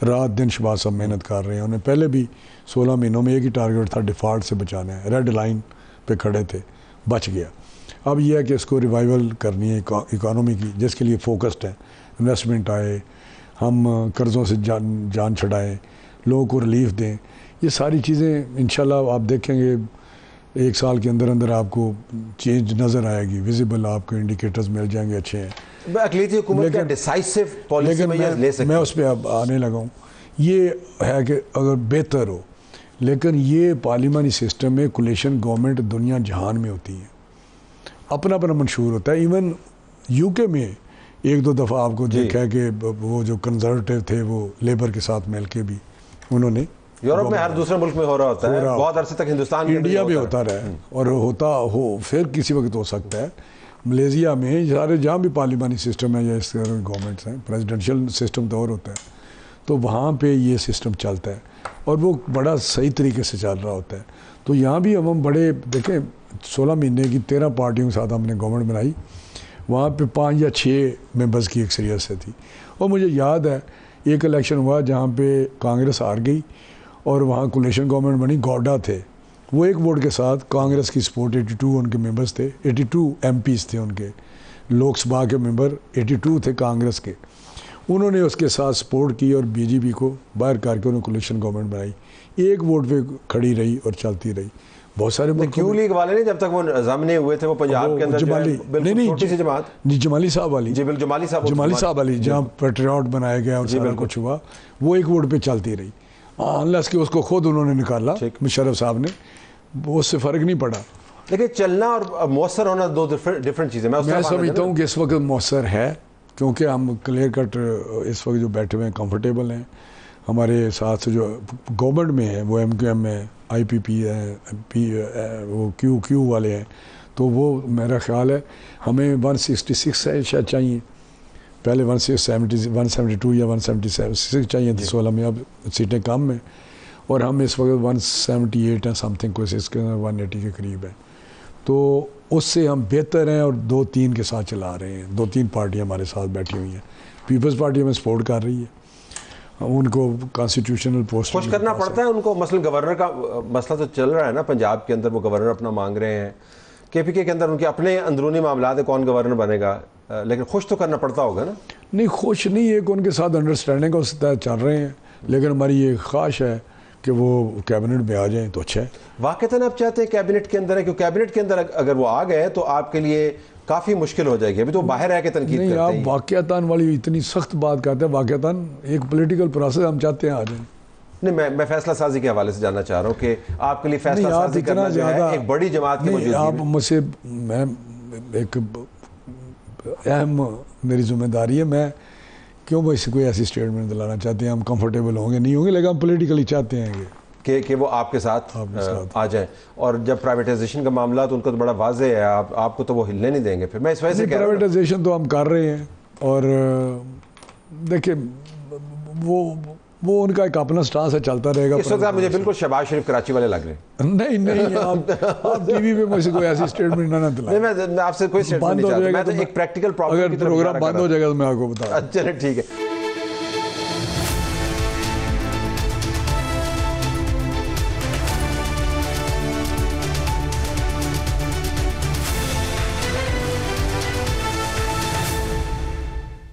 रात दिन शहबाज साहब मेहनत कर रहे हैं, उन्हें पहले भी 16 महीनों में एक ही टारगेट था, डिफ़ॉल्ट से बचाना है। रेड लाइन पे खड़े थे, बच गया। अब यह है कि इसको रिवाइवल करनी है इकॉनमी की, जिसके लिए फोकस्ड है। इन्वेस्टमेंट आए, हम कर्ज़ों से जान छुड़ाएं, लोगों को रिलीफ दें। ये सारी चीज़ें इंशाल्लाह आप देखेंगे 1 साल के अंदर अंदर आपको चेंज नज़र आएगी, विजिबल आपको इंडिकेटर्स मिल जाएंगे अच्छे हैं। अक़लियती हुकूमत क्या डिसाइसिव पॉलिसी में ले सकती है? मैं उस पर अब आने लगा हूँ। ये है कि अगर बेहतर हो, लेकिन ये पार्लिमानी सिस्टम में कोलिशन गवर्नमेंट दुनिया जहान में होती है, अपना अपना मंशूर होता है। इवन यूके में 1-2 दफ़ा आपको देखा है कि वो जो कंजर्वेटिव थे वो लेबर के साथ मिल के भी उन्होंने, यूरोप में हर दूसरे मुल्क में हो रहा होता है, बहुत अरसे तक हिंदुस्तान में इंडिया में होता रहा है और होता हो फिर किसी वक्त हो सकता है। मलेशिया में सारे जहाँ भी पार्लिमानी सिस्टम है या इस तरह के गवर्नमेंट्स हैं, प्रेसिडेंशियल सिस्टम तो और होता है, तो वहाँ पे ये सिस्टम चलता है और वो बड़ा सही तरीके से चल रहा होता है। तो यहाँ भी हम बड़े देखें 16 महीने की 13 पार्टियों के साथ हमने गवर्नमेंट बनाई, वहाँ पे 5 या 6 मेंबर्स की अक्सरियत से थी। और मुझे याद है एक इलेक्शन हुआ जहाँ पे कांग्रेस हार गई और वहाँ कोलिशन गवर्नमेंट बनी, गौडा थे, वो 1 वोट के साथ कांग्रेस की सपोर्ट 82 उनके मेंबर्स थे, 82 MPs थे उनके, लोकसभा के मेंबर 82 थे कांग्रेस के। उन्होंने उसके साथ सपोर्ट की और बीजेपी को बाहर करके उन्होंने कोलिशन गवर्नमेंट बनाई, 1 वोट पे खड़ी रही और चलती रही। बहुत सारे क्यों लीग वाले ने जब तक वो निज़ाम नहीं हुए थे वो पंजाब के अंदर छोटी सी जमात जमाली साहब वाली, जमाली साहब वाली जहाँ पेट्रियाट बनाया गया और सारा कुछ हुआ, वो 1 वोट पे चलती रही। अनलेस कि उसको खुद उन्होंने निकाला मुशर्रफ साहब ने, वो उससे फ़र्क नहीं पड़ा। लेकिन चलना और मौसर होना 2 डिफरेंट चीज़ें। मैं समझता हूँ कि इस वक्त मौसर है क्योंकि हम क्लियर कट इस वक्त जो बैठे हुए हैं कंफर्टेबल हैं। हमारे साथ जो गवर्नमेंट में है वो MQM है, IPP है, वो QQ वाले हैं, तो वो मेरा ख्याल है हमें 166 है शायद चाहिए, पहले 172 या 176 चाहिए थी 16 में, अब सीटें कम हैं और हम इस वक्त 178 हैं समथिंग, कोई इसके 180 के करीब है। तो उससे हम बेहतर हैं और 2-3 के साथ चला रहे हैं। 2-3 पार्टियां हमारे साथ बैठी हुई हैं। पीपल्स पार्टी हमें सपोर्ट कर रही है, उनको कॉन्स्टिट्यूशनल पोस्ट कुछ करना पड़ता है उनको। मसलन गवर्नर का मसला तो चल रहा है ना पंजाब के अंदर, वो गवर्नर अपना मांग रहे हैं। KPK के अंदर उनके अपने अंदरूनी मामला है, कौन गवर्नर बनेगा, लेकिन खुश तो करना पड़ता होगा ना। नहीं, खुश नहीं है कि उनके साथ अंडरस्टैंडिंग उस तरह चल रहे हैं, लेकिन हमारी ये ख्वाहिश है कि वो कैबिनेट में आ जाएं तो अच्छा है। वाकईतन आप चाहते हैं कैबिनेट के अंदर है, क्योंकि कैबिनेट के अंदर अगर वो आ गए तो आपके लिए काफ़ी मुश्किल हो जाएगी। अभी तो बाहर रह के तनकीद करते हैं। नहीं, आप वाकयातन वाली इतनी सख्त बात करते हैं। वाकयातन एक पॉलिटिकल प्रोसेस हम चाहते हैं आ जाए। नहीं, मैं फैसला साजी के हवाले से जानना चाह रहा हूँ कि आपके लिए फैसला साजी करना जो है एक बड़ी जमात की मौजूदगी में। आप मुझसे, मैं एक अहम मेरी जिम्मेदारी है, मैं क्यों वैसे कोई ऐसी स्टेटमेंट दिलाना चाहते हैं। हम कंफर्टेबल होंगे नहीं होंगे, लेकिन हम पॉलिटिकली चाहते हैं कि वो आपके साथ आ जाए। और जब प्राइवेटाइजेशन का मामला तो उनका तो बड़ा वाज़ेह है, आपको तो वो हिलने नहीं देंगे। फिर मैं इस वजह से प्राइवेटाइजेशन तो हम कर रहे हैं और देखिए वो उनका एक अपना स्टांस है, चलता रहेगा। इस वक्त आप मुझे बिल्कुल शहबाज शरीफ कराची वाले लग रहे हैं। नहीं, आप टीवी पे मुझे कोई ऐसी स्टेटमेंट ना दिलाएं। मैं आपसे कोई स्टेटमेंट नहीं चाहता, मैं तो एक प्रैक्टिकल प्रॉब्लम की तरफ प्रोग्राम बंद हो जाएगा तो मैं आपको बता। अच्छा, ठीक है।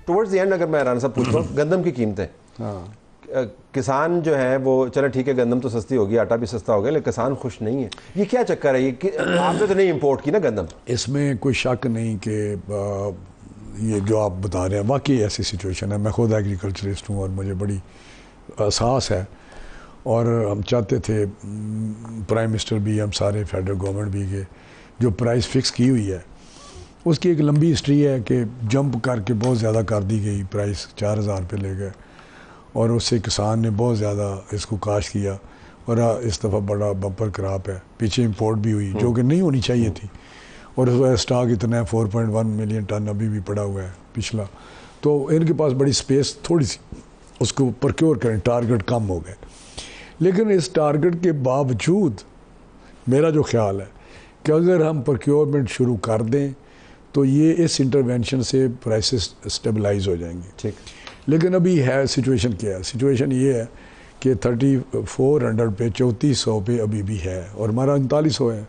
टुवर्ड्स द एंड अगर मैं राना साहब पूछ रहा हूँ, गंदम की कीमतें, किसान जो है वो चलो ठीक है, गंदम तो सस्ती होगी, आटा भी सस्ता हो गया, लेकिन किसान खुश नहीं है। ये क्या चक्कर है? ये आपने तो नहीं इंपोर्ट की ना गंदम? इसमें कोई शक नहीं कि ये जो आप बता रहे हैं वाकई ऐसी सिचुएशन है। मैं खुद एग्रीकल्चरिस्ट हूँ और मुझे बड़ी एहसास है और हम चाहते थे, प्राइम मिनिस्टर भी, हम सारे फेडरल गवर्नमेंट भी, के जो प्राइस फिक्स की हुई है उसकी एक लंबी हिस्ट्री है कि जंप करके बहुत ज़्यादा कर दी गई, प्राइस 4000 पे ले गए और उससे किसान ने बहुत ज़्यादा इसको काश किया और इस दफ़ा बड़ा बम्पर क्रॉप है। पीछे इंपोर्ट भी हुई जो कि नहीं होनी चाहिए थी और उस वजह स्टॉक इतना है 4.1 मिलियन टन अभी भी पड़ा हुआ है पिछला। तो इनके पास बड़ी स्पेस थोड़ी सी उसको प्रोक्योर करें, टारगेट कम हो गए। लेकिन इस टारगेट के बावजूद मेरा जो ख्याल है कि अगर हम प्रोक्योरमेंट शुरू कर दें तो ये इस इंटरवेंशन से प्राइसेस स्टेबलाइज हो जाएंगे। ठीक, लेकिन अभी है सिचुएशन क्या है? सिचुएशन ये है कि 3400 पे 3400 पे अभी भी है और हमारा 3900 है,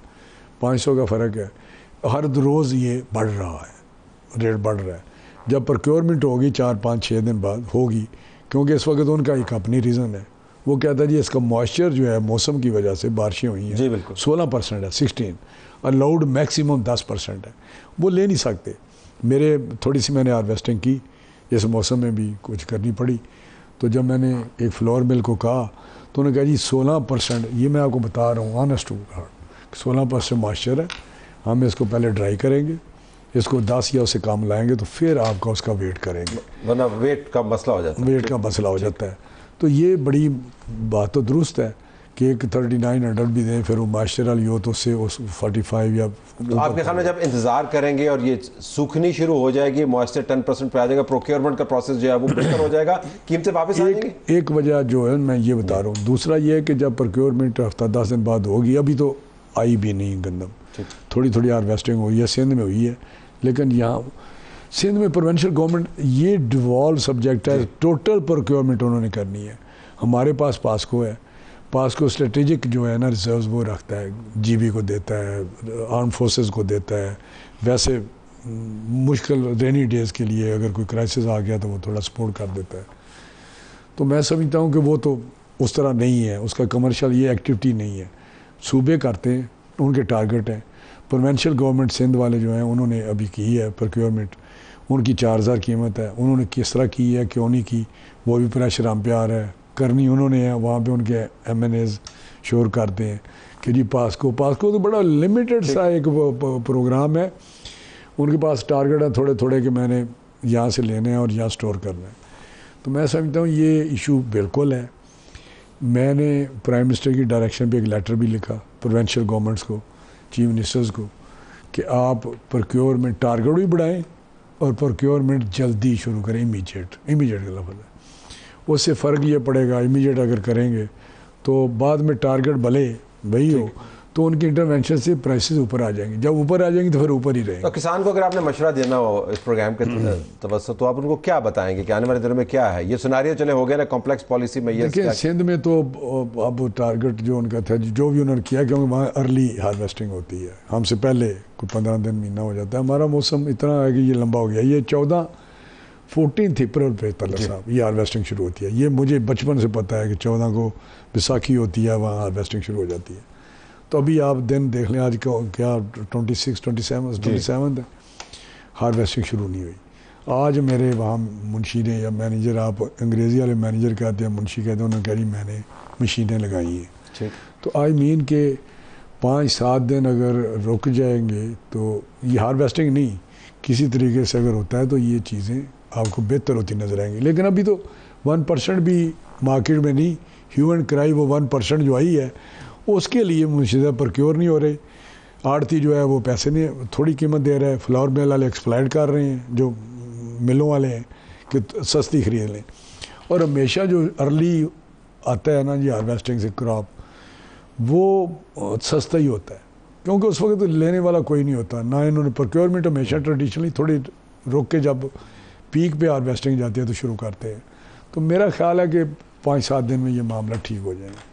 500 का फ़र्क है। हर रोज़ ये बढ़ रहा है, रेट बढ़ रहा है। जब प्रोक्योरमेंट होगी 4-5-6 दिन बाद होगी क्योंकि इस वक्त उनका एक अपनी रीज़न है। वो कहता है जी इसका मॉइस्चर जो है मौसम की वजह से बारिशें हुई हैं जी बिल्कुल 16% है, 16 अलाउड मैक्सिमम 10% है, वो ले नहीं सकते। मेरे थोड़ी सी मैंने हार्वेस्टिंग की, इस मौसम में भी कुछ करनी पड़ी, तो जब मैंने एक फ्लोर मिल को कहा तो उन्होंने कहा जी 16%, ये मैं आपको बता रहा हूँ ऑनेस्ट टू गॉड, 16% मॉइस्चर है, हम इसको पहले ड्राई करेंगे, इसको 10 या उससे कम लाएंगे तो फिर आपका उसका वेट करेंगे, वरना वेट का मसला हो जाता है। वेट का मसला हो जाता है। तो ये बड़ी बात तो दुरुस्त है कि एक 3900 भी दें, फिर वो मॉइस्चर वाली हो तो उससे 45 या तो आपके ख्याल में जब इंतजार करेंगे और ये सूखनी शुरू हो जाएगी, मॉइस्चर 10% पे आ जाएगा, प्रोक्योरमेंट का प्रोसेस जो है वो बेहतर हो जाएगा, कीमतें वापस आ जाएंगी? एक वजह जो है मैं ये बता रहा हूँ। दूसरा ये है कि जब प्रोक्योरमेंट हफ्ता 10 दिन बाद होगी, अभी तो आई भी नहीं गंदम, थोड़ी थोड़ी हार्वेस्टिंग हुई है, सिंध में हुई है, लेकिन यहाँ सिंध में प्रोविंशियल गवर्नमेंट ये डिवॉल्व सब्जेक्ट है, टोटल प्रोक्योरमेंट उन्होंने करनी है। हमारे पास पास्को है, पास्को स्ट्रेटेजिक जो है ना रिजर्व्स वो रखता है, जीबी को देता है, आर्म फोर्सेस को देता है, वैसे मुश्किल रेनी डेज़ के लिए अगर कोई क्राइसिस आ गया तो वो थोड़ा सपोर्ट कर देता है। तो मैं समझता हूँ कि वो तो उस तरह नहीं है, उसका कमर्शियल ये एक्टिविटी नहीं है। सूबे करते हैं, उनके टारगेट हैं। प्रोविंशियल गवर्नमेंट सिंध वाले जो हैं उन्होंने अभी की है प्रोक्योरमेंट, उनकी 4000 कीमत है, उन्होंने किस तरह की है क्यों नहीं की, वो भी प्रेशर हम पे आ रहा है, करनी उन्होंने है। वहाँ पे उनके MNAs शोर करते हैं कि जी पास्को तो बड़ा लिमिटेड सा एक प्रोग्राम है, उनके पास टारगेट है थोड़े थोड़े कि मैंने यहाँ से लेने हैं और यहाँ स्टोर करना है। तो मैं समझता हूँ ये इशू बिल्कुल है। मैंने प्राइम मिनिस्टर की डायरेक्शन पे एक लेटर भी लिखा प्रोविंशियल गवर्नमेंट्स को, चीफ मिनिस्टर्स को, कि आप प्रोक्योरमेंट टारगेट भी बढ़ाएं और प्रोक्योरमेंट जल्दी शुरू करें, इमीडिएट का लफ्ज़ है। उससे फ़र्क ये पड़ेगा, इमीडिएट अगर करेंगे तो बाद में टारगेट भले वही हो तो उनकी इंटरवेंशन से प्राइसेस ऊपर आ जाएंगी, जब ऊपर आ जाएंगी तो फिर ऊपर ही रहेंगे। तो किसान को अगर आपने मशवरा देना हो इस प्रोग्राम के तवज्जो, तो आप उनको क्या बताएंगे कि आने वाले दिनों में क्या है? ये सिनेरियो चले हो गया ना कॉम्प्लेक्स पॉलिसी में, ये देखिए सिंध में तो अब टारगेट जो उनका था, जो भी उन्होंने किया, क्योंकि वहाँ अर्ली हार्वेस्टिंग होती है, हमसे पहले कोई 15 दिन महीना हो जाता है। हमारा मौसम इतना है कि ये लंबा हो गया, ये 14 अप्रैल पे तल्ला साहब ये हार्वेस्टिंग शुरू होती है। ये मुझे बचपन से पता है कि 14 को बैसाखी होती है, वहाँ हार्वेस्टिंग शुरू हो जाती है। तो अभी आप दिन देख लें, आज क्या 27 है, हार्वेस्टिंग शुरू नहीं हुई। आज मेरे वहाँ मुंशी ने या मैनेजर, आप अंग्रेज़ी वाले मैनेजर कहते हैं, मुंशी कहते हैं, उन्होंने कहा जी मैंने मशीनें लगाई हैं। तो आई मीन के 5-7 दिन अगर रुक जाएंगे तो ये हार्वेस्टिंग नहीं किसी तरीके से अगर होता है तो ये चीज़ें आपको बेहतर होती नज़र आएंगी। लेकिन अभी तो 1% भी मार्केट में नहीं, ह्यू एंड क्राई वो 1% जो आई है उसके लिए मुझे प्रोक्योर नहीं हो रहे। आड़ती जो है वो पैसे नहीं, थोड़ी कीमत दे रहा है, फ्लावर मिल वाले एक्सप्लाइट कर रहे हैं, जो मिलों वाले हैं कि सस्ती खरीद लें। और हमेशा जो अर्ली आता है ना जी हार्वेस्टिंग से क्रॉप, वो सस्ता ही होता है, क्योंकि उस वक्त तो लेने वाला कोई नहीं होता ना। इन्होंने प्रोक्योरमेंट हमेशा ट्रेडिशनली थोड़ी रुक के जब पीक पे हार्वेस्टिंग जाती है तो शुरू करते हैं। तो मेरा ख्याल है कि 5-7 दिन में ये मामला ठीक हो जाएगा।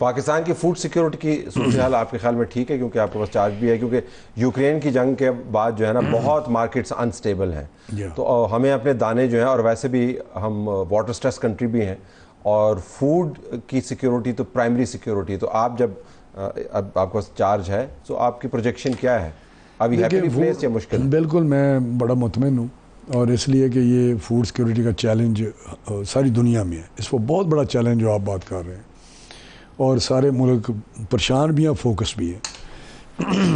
पाकिस्तान की फूड सिक्योरिटी की सूरत हाल आपके ख्याल में ठीक है? क्योंकि आपके पास चार्ज भी है, क्योंकि यूक्रेन की जंग के बाद जो है ना बहुत मार्केट्स अनस्टेबल हैं, तो हमें अपने दाने जो हैं, और वैसे भी हम वाटर स्ट्रेस कंट्री भी हैं, और फूड की सिक्योरिटी तो प्राइमरी सिक्योरिटी। तो आप जब अब आपके पास चार्ज है तो आपकी प्रोजेक्शन क्या है? अभी हैप्पीली प्लेस या मुश्किल? बिल्कुल मैं बड़ा मुतमईन हूँ, और इसलिए कि ये फूड सिक्योरिटी का चैलेंज सारी दुनिया में है, इसको बहुत बड़ा चैलेंज जो आप बात कर रहे हैं, और सारे मुल्क परेशान भी हैं, फोकस भी है।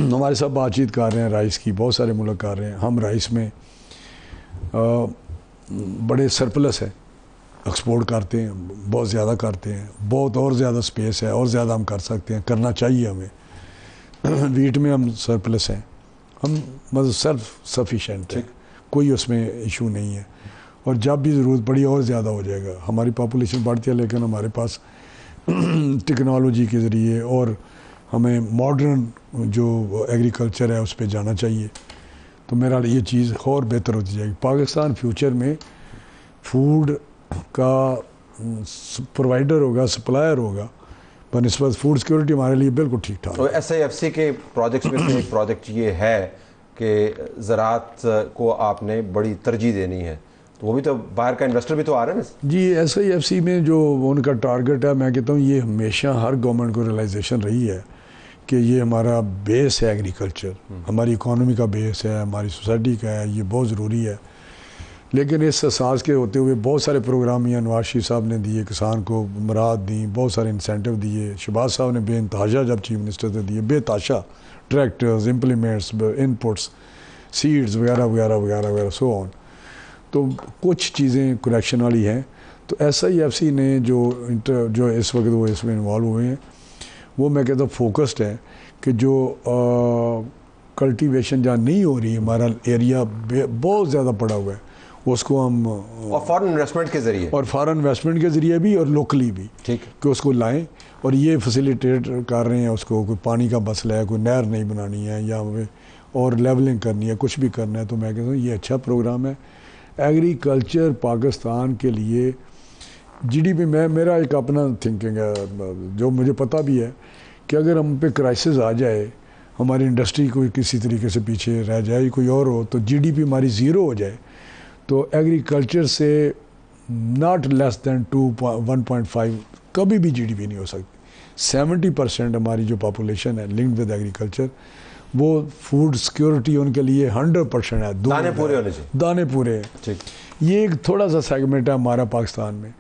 हमारे साथ बातचीत कर रहे हैं राइस की, बहुत सारे मुल्क कर रहे हैं। हम राइस में बड़े सरप्लस है, एक्सपोर्ट करते हैं, बहुत ज़्यादा करते हैं, बहुत और ज़्यादा स्पेस है, और ज़्यादा हम कर सकते हैं, करना चाहिए हमें। वीट में हम सरप्लस हैं, हम मतलब सेल्फ सफिशेंट है, कोई उसमें इशू नहीं है, और जब भी ज़रूरत पड़ी और ज़्यादा हो जाएगा। हमारी पॉपुलेशन बढ़ती है, लेकिन हमारे पास टेक्नोलॉजी के ज़रिए और हमें मॉडर्न जो एग्रीकल्चर है उस पर जाना चाहिए। तो मेरा ये चीज़ और बेहतर होती जाएगी। पाकिस्तान फ्यूचर में फूड का प्रोवाइडर होगा, सप्लायर होगा, बनिस्बत फूड सिक्योरिटी हमारे लिए बिल्कुल ठीक ठाक। तो SIFC के प्रोजेक्ट्स में से एक प्रोजेक्ट ये है कि ज़राअत को आपने बड़ी तरजीह देनी है, तो वो भी तो बाहर का इन्वेस्टर भी तो आ रहा है ना जी। SIFC में जो उनका टारगेट है, मैं कहता हूँ ये हमेशा हर गवर्नमेंट को रियलाइजेशन रही है कि ये हमारा बेस है, एग्रीकल्चर हमारी इकोनॉमी का बेस है, हमारी सोसाइटी का है, ये बहुत ज़रूरी है। लेकिन इस एहसास के होते हुए बहुत सारे प्रोग्राम यहाँ नवाज शरीफ साहब ने दिए, किसान को मुराद दी, बहुत सारे इंसेंटिव दिए। शहबाज साहब ने बेनताशा जब चीफ मिनिस्टर थे दिए, बेताशा ट्रैक्टर्स, इम्प्लीमेंट्स, इनपुट्स, सीड्स वगैरह वगैरह वगैरह वगैरह सो ऑन। तो कुछ चीज़ें करेक्शन वाली हैं। तो SIFC ने जो इस वक्त वो इसमें इन्वॉल्व हुए हैं, वो मैं कहता हूँ फोकस्ड है कि जो कल्टीवेशन जहाँ नहीं हो रही, हमारा एरिया बहुत ज़्यादा पड़ा हुआ है, उसको हम और फॉरेन इन्वेस्टमेंट के ज़रिए भी और लोकली भी ठीक कि उसको लाएं और ये फैसिलिटेट कर रहे हैं उसको। कोई पानी का मसला है, कोई नहर नहीं बनानी है या और लेवलिंग करनी है, कुछ भी करना है, तो मैं कहता हूँ ये अच्छा प्रोग्राम है। एग्रीकल्चर पाकिस्तान के लिए GDP में मेरा एक अपना थिंकिंग है जो मुझे पता भी है कि अगर हम पे क्राइसिस आ जाए, हमारी इंडस्ट्री कोई किसी तरीके से पीछे रह जाए, कोई और हो, तो GDP हमारी ज़ीरो हो जाए, तो एग्रीकल्चर से नॉट लेस दैन 1.5 कभी भी GDP नहीं हो सकती। 70% हमारी जो पॉपुलेशन है लिंक्ड विद एग्रीकल्चर, वो फूड सिक्योरिटी उनके लिए 100% है। दाने पूरे होने चाहिए, दाने पूरे हैं। ठीक। ये एक थोड़ा सा सेगमेंट है हमारा पाकिस्तान में।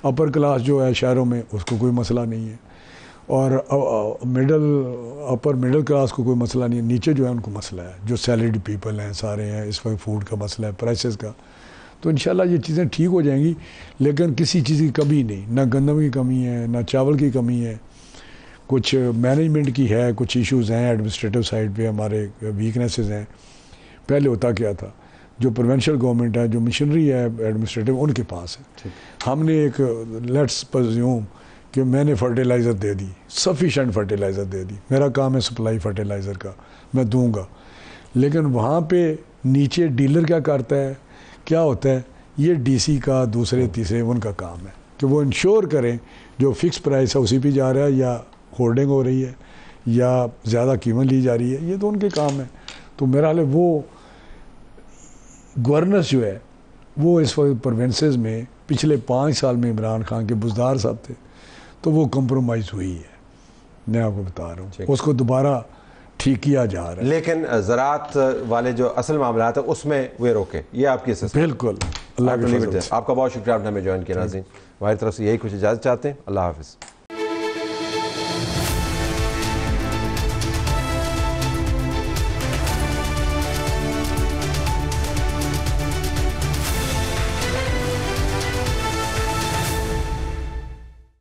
अपर क्लास जो है शहरों में, उसको कोई मसला नहीं है, और अपर मिडिल क्लास को कोई मसला नहीं है। नीचे जो है उनको मसला है, जो सैलरीड पीपल हैं सारे हैं, इस वक्त फूड का मसला है, प्राइसेस का। तो इंशाल्लाह ये चीज़ें ठीक हो जाएंगी, लेकिन किसी चीज़ की कमी नहीं, ना गंदम की कमी है, ना चावल की कमी है, कुछ मैनेजमेंट की है, कुछ इश्यूज़ हैं एडमिनिस्ट्रेटिव साइड पे, हमारे वीकनेसेस हैं। पहले होता क्या था, जो प्रोविंशियल गवर्नमेंट है, जो मिशनरी है एडमिनिस्ट्रेटिव, उनके पास है। हमने एक लेट्स प्रेज्यूम कि मैंने फर्टिलाइज़र दे दी, सफिशेंट फर्टिलाइज़र दे दी, मेरा काम है सप्लाई फर्टिलाइज़र का, मैं दूंगा। लेकिन वहाँ पे नीचे डीलर क्या करता है, क्या होता है, ये DC का दूसरे तीसरे उनका काम है कि वो इंश्योर करें जो फिक्स प्राइस है उसी पे जा रहा है, या होल्डिंग हो रही है, या ज़्यादा कीमत ली जा रही है, ये तो उनके काम है। तो मेरा हाल है वो गवर्नेंस जो है वो इस वक्त प्रोविंसेस में पिछले 5 साल में इमरान खान के बुज़दार साहब थे, तो वो कंप्रोमाइज़ हुई है, मैं आपको बता रहा हूँ, उसको दोबारा ठीक किया जा रहा है। लेकिन ज़राअत वाले जो असल मामला है उसमें वे रोके, ये आपकी असेसमेंट? बिल्कुल। आपका बहुत शुक्रिया, आपने हमें ज्वाइन किया। नाज़रीन, हमारी तरफ से यही कुछ इजाज़त चाहते हैं। अल्लाह हाफ़िज़।